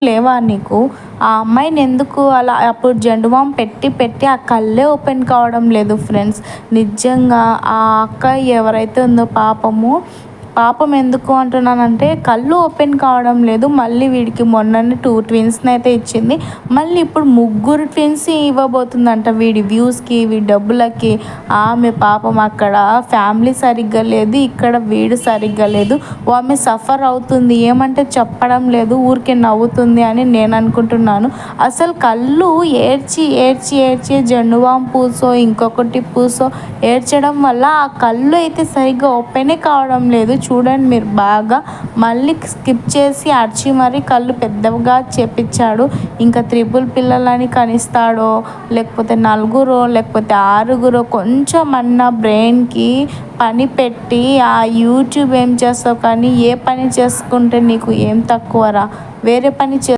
లేవా నీకు? ఆ అమ్మాయిని ఎందుకు అలా అప్పుడు జెండు బామ్ పెట్టి పెట్టి ఆ కళ్ళే ఓపెన్ కావడం లేదు ఫ్రెండ్స్. నిజంగా ఆ అక్క ఎవరైతే ఉందో పాపం ఎందుకు అంటున్నానంటే కళ్ళు ఓపెన్ కావడం లేదు. మళ్ళీ వీడికి మొన్ననే 2 ట్విన్స్‌ని అయితే ఇచ్చింది. మళ్ళీ ఇప్పుడు ముగ్గురు ట్విన్స్ ఇవ్వబోతుందంట వీడి వ్యూస్‌కి, వీడి డబ్బులకి. ఆమె పాపం అక్కడ ఫ్యామిలీ సరిగ్గా లేదు, ఇక్కడ వీడు సరిగ్గా లేదు. ఆమె సఫర్ అవుతుంది, ఏమంటే చెప్పడం లేదు, ఊరికే నవ్వుతుంది అని నేను అనుకుంటున్నాను. అసలు కళ్ళు ఏడ్చి ఏడ్చి ఏడ్చి జెండు బామ్ పూసో ఇంకొకటి పూసో ఏడ్చడం వల్ల ఆ కళ్ళు అయితే సరిగ్గా ఓపెనే కావడం లేదు. చూడండి మీరు బాగా. మళ్ళీ స్కిప్ చేసి అరిచి మరీ కళ్ళు పెద్దగా చేపించాడు. ఇంకా త్రిపుల్ పిల్లలని కనిస్తాడో లేకపోతే నలుగురో లేకపోతే 6గురో కొంచెం అన్న బ్రెయిన్కి పని పెట్టి ఆ యూట్యూబ్ ఏం చేస్తావు కానీ ఏ పని చేసుకుంటే నీకు ఏం తక్కువరా? వేరే పని